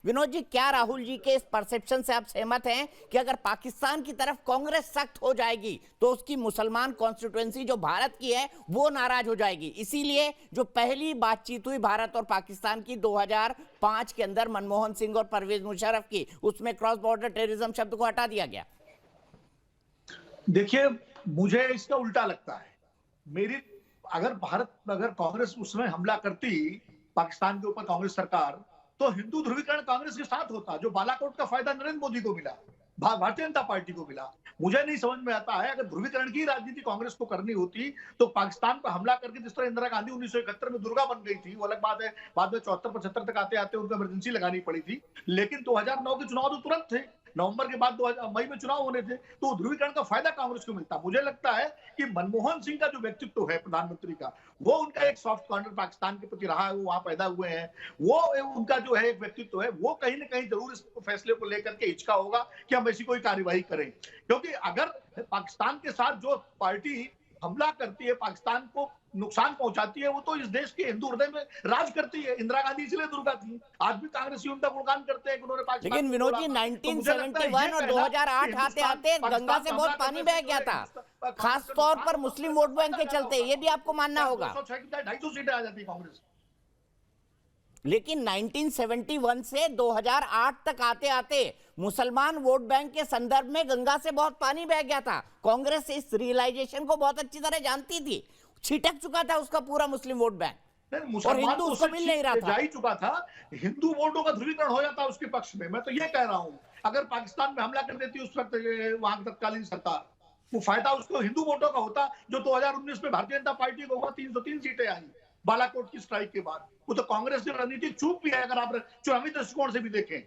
विनोद जी, क्या राहुल जी के इस परसेप्शन से आप सहमत हैं कि अगर पाकिस्तान की तरफ कांग्रेस सख्त हो जाएगी तो उसकी मुसलमान कॉन्स्टिट्यूएंसी जो भारत की है वो नाराज हो जाएगी, इसीलिए जो पहली बातचीत हुई भारत और पाकिस्तान की 2005 के अंदर मनमोहन सिंह और परवेज मुशर्रफ की, उसमें क्रॉस बॉर्डर टेररिज्म शब्द को हटा दिया गया? देखिए, मुझे इसका उल्टा लगता है। मेरी अगर कांग्रेस उसमें हमला करती पाकिस्तान के ऊपर, कांग्रेस सरकार, तो हिंदू ध्रुवीकरण कांग्रेस के साथ होता। जो बालाकोट का फायदा नरेंद्र मोदी को मिला, भारतीय जनता पार्टी को मिला। मुझे नहीं समझ में आता है, अगर ध्रुवीकरण की राजनीति कांग्रेस को करनी होती तो पाकिस्तान पर हमला करके, जिस तरह इंदिरा गांधी 1971 में दुर्गा बन गई थी, वो अलग बात है, बाद में 74-75 तक आते आते उनको इमरजेंसी लगानी पड़ी थी, लेकिन 2009 के चुनाव तो तुरंत थे। नवंबर के बाद मई में चुनाव होने थे, तो ध्रुवीकरण का फायदा कांग्रेस को मिलता। मुझे लगता है कि मनमोहन सिंह का जो व्यक्तित्व है प्रधानमंत्री का, वो उनका एक सॉफ्ट कॉर्नर पाकिस्तान के प्रति रहा है, वो वहां पैदा हुए हैं, वो उनका जो है एक व्यक्तित्व है, वो कहीं ना कहीं जरूर इस फैसले को लेकर के हिचका होगा कि हम ऐसी कोई कार्यवाही करें। क्योंकि अगर पाकिस्तान के साथ जो पार्टी हमला करती है, पाकिस्तान को नुकसान पहुंचाती है, वो तो इस देश के हिंदू हृदय में राज करती है। इंदिरा गांधी इसलिए दुर्गा थी। आज भी कांग्रेसी उनका गुणगान करते हैं कि उन्होंने पाकिस्तान। लेकिन विनोद जी, 1971 और 2008 आते आते गंगा से बहुत पानी बह गया था, खास तौर पर मुस्लिम वोट बैंक के चलते, ये भी आपको मानना होगा। 250 सीटें आ जाती कांग्रेस। लेकिन 1971 से 2008 तक आते आते मुसलमान वोट बैंक के संदर्भ में गंगा से बहुत पानी बह गया था। कांग्रेस इस रियलाइजेशन को बहुत अच्छी तरह जानती थी, छिटक चुका था उसका पूरा मुस्लिम वोट बैंक, और हिंदू उसको मिल नहीं रहा था। जा ही चुका था, हिंदू वोटों का ध्रुवीकरण हो जाता उसके पक्ष में। मैं तो ये कह रहा हूं, अगर पाकिस्तान में हमला कर देती उस वक्त वहां तत्कालीन सरकार, वो फायदा उसको हिंदू वोटों का होता, जो 2019 में भारतीय जनता पार्टी को हुआ। 303 सीटें आई बालाकोट की स्ट्राइक के बाद। वो तो कांग्रेस की रणनीतिक चूक भी है, अगर आप चुनावी दृष्टिकोण से भी देखें।